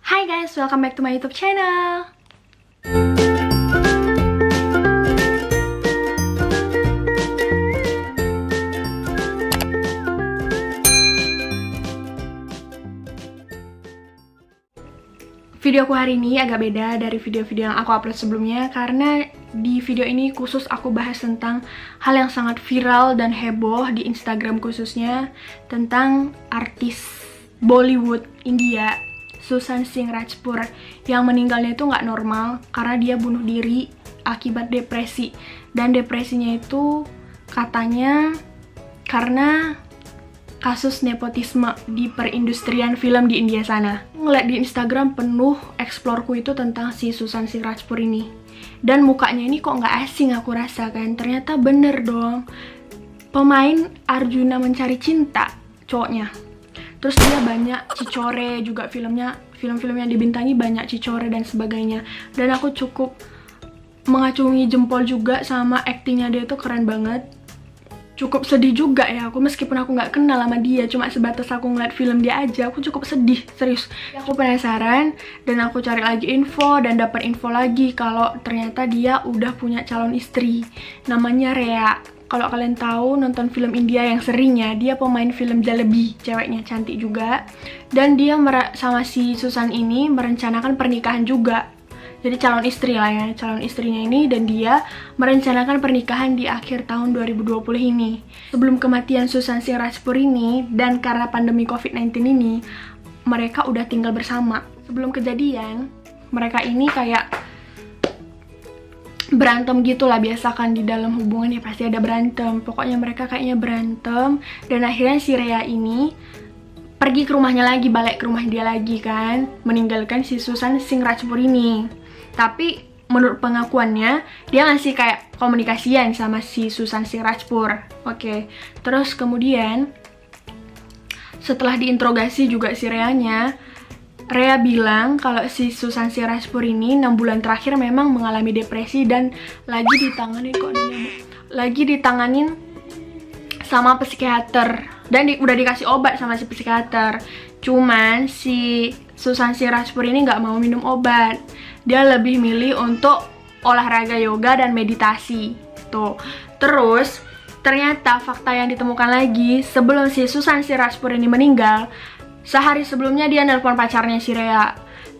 Hi guys, welcome back to my YouTube channel. Videoku hari ini agak beda dari video-video yang aku upload sebelumnya karena di video ini khusus aku bahas tentang hal yang sangat viral dan heboh di Instagram khususnya tentang artis Bollywood India Sushant Singh Rajput yang meninggalnya itu nggak normal karena dia bunuh diri akibat depresi, dan depresinya itu katanya karena kasus nepotisme di perindustrian film di India sana. Ngeliat di Instagram penuh explore-ku itu tentang si Sushant Singh Rajput ini. Dan mukanya ini kok nggak asing aku rasa kan. Ternyata bener dong. Pemain Arjuna Mencari Cinta cowoknya. Terus dia banyak cicore juga film-film yang dibintangi banyak cicore dan sebagainya. Dan aku cukup mengacungi jempol juga sama aktingnya, dia tuh keren banget. Cukup sedih juga ya aku, meskipun aku nggak kenal sama dia, cuma sebatas aku ngeliat film dia aja aku cukup sedih, serius. Aku penasaran dan aku cari lagi info dan dapat info lagi kalau ternyata dia udah punya calon istri namanya Rhea. Kalau kalian tahu nonton film India yang serinya, dia pemain film Jalebi, ceweknya cantik juga, dan dia sama si Susan ini merencanakan pernikahan juga. Jadi calon istri lah ya, calon istrinya ini, dan dia merencanakan pernikahan di akhir tahun 2020 ini. Sebelum kematian Sushant Singh Rajput ini, dan karena pandemi COVID-19 ini, mereka udah tinggal bersama. Sebelum kejadian, mereka ini kayak berantem gitu lah, biasa kan di dalam hubungan ya pasti ada berantem. Pokoknya mereka kayaknya berantem, dan akhirnya si Rhea ini pergi ke rumahnya lagi, balik ke rumah dia lagi kan, meninggalkan si Sushant Singh Rajput ini. Tapi menurut pengakuannya dia masih kayak komunikasian sama si Sushant Singh Rajput. Oke. Terus kemudian setelah diinterogasi juga si Rhea bilang kalau si Sushant Singh Rajput ini 6 bulan terakhir memang mengalami depresi dan lagi ditanganin sama psikiater, dan udah dikasih obat sama si psikiater. Cuman si Sushant Singh Rajput ini nggak mau minum obat. Dia lebih milih untuk olahraga yoga dan meditasi. Tuh. Terus, ternyata fakta yang ditemukan lagi, sebelum si Sushant Singh Rajput ini meninggal, sehari sebelumnya dia nelpon pacarnya si Rhea.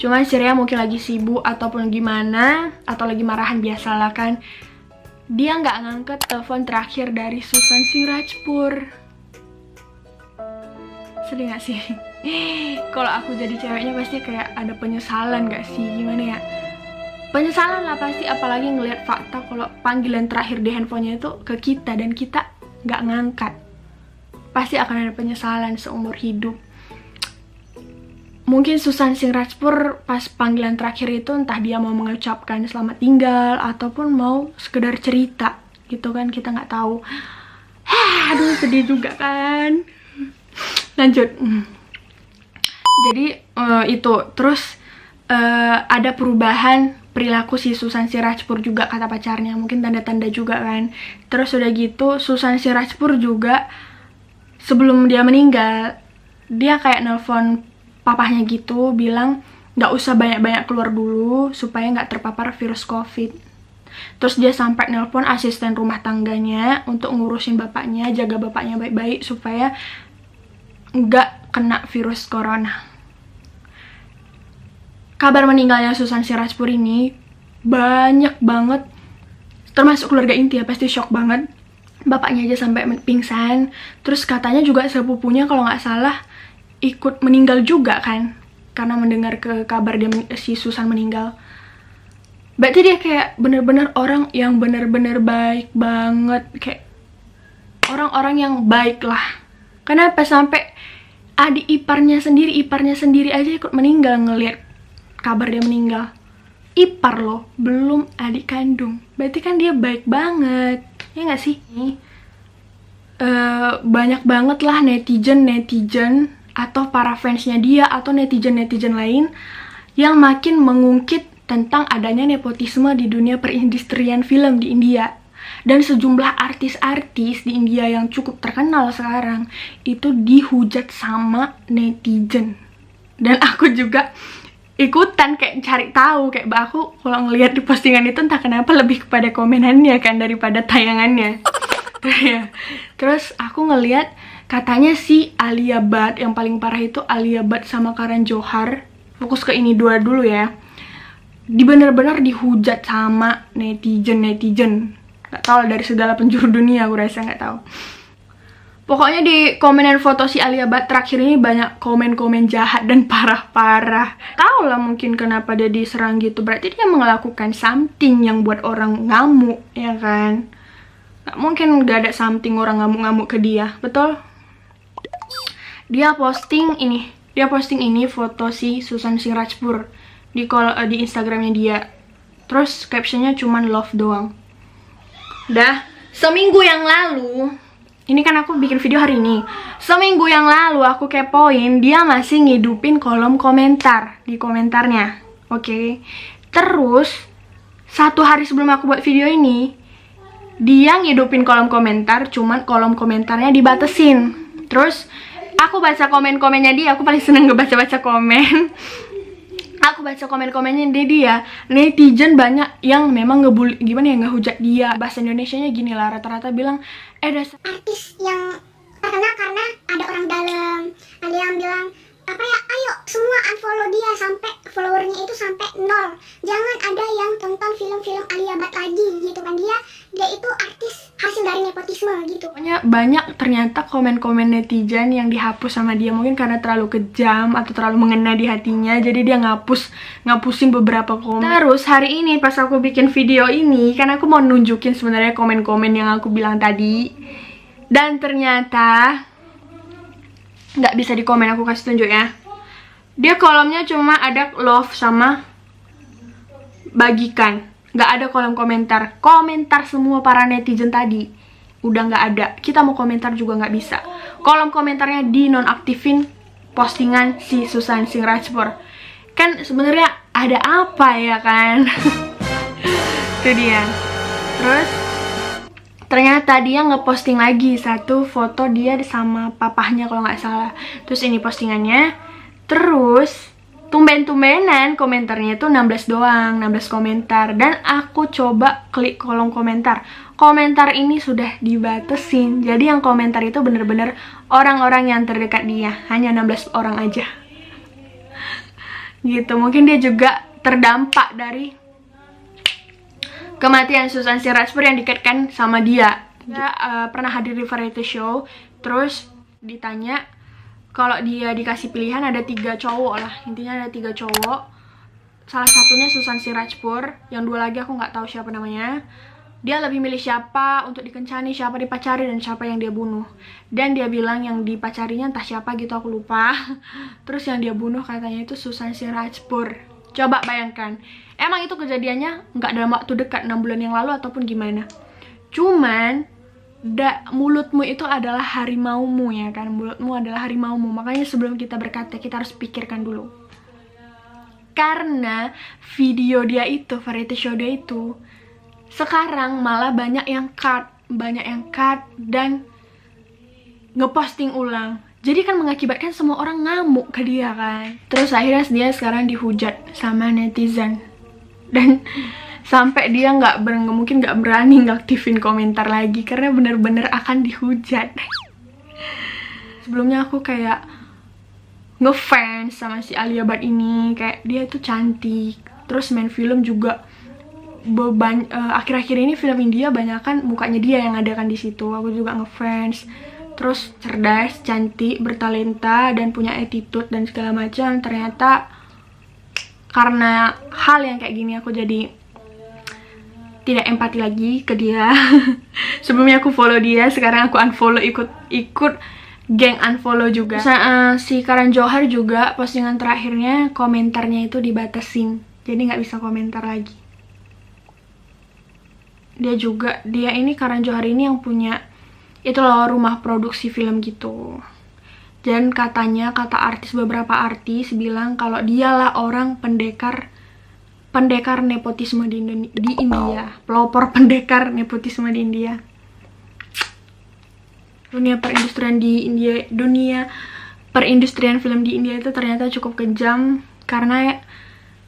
Cuman si Rhea mungkin lagi sibuk ataupun gimana, atau lagi marahan biasalah kan. Dia nggak ngangkat telepon terakhir dari Sushant Singh Rajput. Sedih gak sih? Kalau aku jadi ceweknya pasti kayak ada penyesalan gak sih? Gimana ya? Penyesalan lah pasti, apalagi ngelihat fakta kalau panggilan terakhir di handphonenya itu ke kita dan kita gak ngangkat. Pasti akan ada penyesalan seumur hidup. Mungkin Sushant Singh Rajput pas panggilan terakhir itu entah dia mau mengucapkan selamat tinggal ataupun mau sekedar cerita gitu kan, kita nggak tahu. Aduh sedih juga kan. Lanjut. Jadi itu terus ada perubahan perilaku si Sushant Singh Rajput juga kata pacarnya, mungkin tanda-tanda juga kan. Terus udah gitu Sushant Singh Rajput juga sebelum dia meninggal dia kayak nelpon papahnya gitu, bilang nggak usah banyak-banyak keluar dulu supaya nggak terpapar virus COVID. Terus dia sampai nelpon asisten rumah tangganya untuk ngurusin bapaknya, jaga bapaknya baik-baik supaya nggak kena virus corona. Kabar meninggalnya Sushant Singh Rajput ini banyak banget, termasuk keluarga inti ya, pasti shock banget. Bapaknya aja sampai pingsan. Terus katanya juga sepupunya kalau nggak salah ikut meninggal juga kan, karena mendengar kabar si Sushant meninggal. Berarti dia kayak bener-bener orang yang bener-bener baik banget, kayak orang-orang yang baik lah. Kenapa sampai adik iparnya sendiri aja ikut meninggal ngelihat kabar dia meninggal. Ipar loh, belum adik kandung. Berarti kan dia baik banget, ya nggak sih? Banyak banget lah netizen atau para fansnya dia atau netizen lain yang makin mengungkit tentang adanya nepotisme di dunia perindustrian film di India. Dan sejumlah artis-artis di India yang cukup terkenal sekarang itu dihujat sama netizen. Dan aku juga ikutan kayak cari tahu, kayak aku kalau ngelihat di postingan itu entah kenapa lebih kepada komenannya kan daripada tayangannya. Terus aku ngelihat katanya si Alia Bhatt, yang paling parah itu Alia Bhatt sama Karan Johar, fokus ke ini dua dulu ya, bener-bener dihujat sama netizen, nggak tahu dari segala penjuru dunia, aku rasa nggak tahu. Pokoknya di komenan foto si Alia Bhatt terakhir ini banyak komen-komen jahat dan parah-parah. Tahu lah mungkin kenapa dia diserang gitu, berarti dia melakukan something yang buat orang ngamuk, ya kan? Nggak mungkin nggak ada something orang ngamuk-ngamuk ke dia, betul? Dia posting ini foto si Susan Singh Rajpur di Instagramnya dia. Terus captionnya cuman love doang. Seminggu yang lalu, ini kan aku bikin video hari ini. Seminggu yang lalu aku kepoin, dia masih ngidupin kolom komentar di komentarnya. Oke. Terus 1 hari sebelum aku buat video ini, dia ngidupin kolom komentar, cuman kolom komentarnya dibatesin. Terus aku baca komen-komennya dia, aku paling seneng ngebaca-baca komen. Aku baca komen-komennya dia, netizen banyak yang memang ngebully, gimana ya, ngehujat dia. Bahasa Indonesianya gini lah, rata-rata bilang, dasar artis yang terkenal karena ada orang dalam. Ada yang bilang, apa ya, ayo semua unfollow dia sampai followernya itu sampai 0. Jangan ada yang tonton film-film Alia Bhatt lagi gitu kan, dia itu artis hasil dari nepotisme gitu. Banyak ternyata komen-komen netizen yang dihapus sama dia, mungkin karena terlalu kejam atau terlalu mengena di hatinya, jadi dia ngapusin beberapa komen. Terus hari ini pas aku bikin video ini, kan aku mau nunjukin sebenarnya komen-komen yang aku bilang tadi, dan ternyata nggak bisa di komen, aku kasih tunjuk ya. Dia kolomnya cuma ada love sama bagikan, nggak ada kolom komentar. Komentar semua para netizen tadi udah nggak ada. Kita mau komentar juga nggak bisa. Kolom komentarnya dinonaktifin postingan si Susan Singh Rajpur. Kan sebenarnya ada apa ya kan? Itu dia. Terus ternyata dia ngeposting lagi satu foto dia sama papahnya kalau nggak salah. Terus ini postingannya. Terus tumben-tumbenan komentarnya itu 16 doang, 16 komentar. Dan aku coba klik kolom komentar. Komentar ini sudah dibatesin. Jadi yang komentar itu bener-bener orang-orang yang terdekat dia. Hanya 16 orang aja. Gitu, mungkin dia juga terdampak dari kematian Susan Singh Rajpur yang dikaitkan sama dia. Dia pernah hadir di variety show. Terus ditanya, kalau dia dikasih pilihan ada 3 cowok lah, intinya ada 3 cowok. Salah satunya Susan Singh Rajpur, yang 2 lagi aku nggak tahu siapa namanya. Dia lebih milih siapa untuk dikencani, siapa dipacari, dan siapa yang dia bunuh. Dan dia bilang yang dipacarinya entah siapa gitu, aku lupa. Terus yang dia bunuh katanya itu Susan Singh Rajpur. Coba bayangkan, emang itu kejadiannya nggak dalam waktu dekat, 6 bulan yang lalu ataupun gimana. Cuman mulutmu itu adalah harimaumu, ya kan? Mulutmu adalah harimaumu. Makanya sebelum kita berkata, kita harus pikirkan dulu. Karena video dia itu, variety show dia itu, sekarang malah banyak yang cut dan ngeposting ulang. Jadi kan mengakibatkan semua orang ngamuk ke dia kan. Terus akhirnya dia sekarang dihujat sama netizen. Dan sampai dia mungkin nggak berani ngaktifin komentar lagi karena bener-bener akan dihujat. Sebelumnya aku kayak ngefans sama si Alia Bhatt ini, kayak dia tuh cantik, terus main film juga. Akhir-akhir ini film India banyak kan mukanya dia yang ada kan di situ. Aku juga ngefans. Terus cerdas, cantik, bertalenta, dan punya attitude dan segala macam. Ternyata karena hal yang kayak gini aku jadi tidak empati lagi ke dia. Sebelumnya aku follow dia, sekarang aku unfollow, ikut geng unfollow juga. Si Karan Johar juga postingan terakhirnya komentarnya itu dibatasin, jadi nggak bisa komentar lagi. Dia ini Karan Johar ini yang punya itu loh rumah produksi film gitu. Dan katanya beberapa artis bilang kalau dialah orang pendekar nepotisme di India, pelopor pendekar nepotisme di India. Dunia perindustrian film di India itu ternyata cukup kejam karena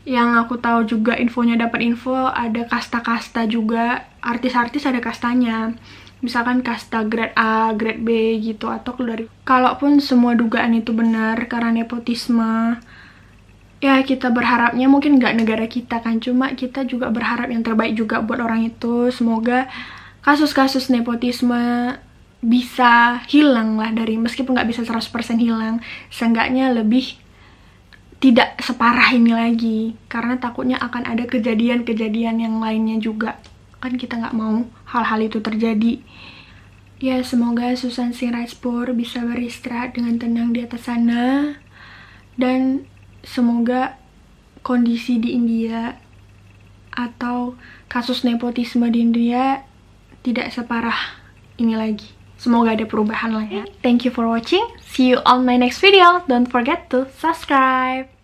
Yang aku tahu juga infonya, dapat info ada kasta-kasta juga, artis-artis ada kastanya. Misalkan kasta grade A, grade B gitu, atau dari. Kalaupun semua dugaan itu benar karena nepotisme, ya kita berharapnya mungkin nggak negara kita kan, cuma kita juga berharap yang terbaik juga buat orang itu. Semoga kasus-kasus nepotisme bisa hilang lah dari, meskipun nggak bisa 100% hilang, seenggaknya lebih tidak separah ini lagi, karena takutnya akan ada kejadian-kejadian yang lainnya juga, kan kita nggak mau hal-hal itu terjadi. Ya semoga Susan Singh Rajput bisa beristirahat dengan tenang di atas sana, dan semoga kondisi di India atau kasus nepotisme di India tidak separah ini lagi. Semoga ada perubahan lah ya. Thank you for watching. See you on my next video. Don't forget to subscribe.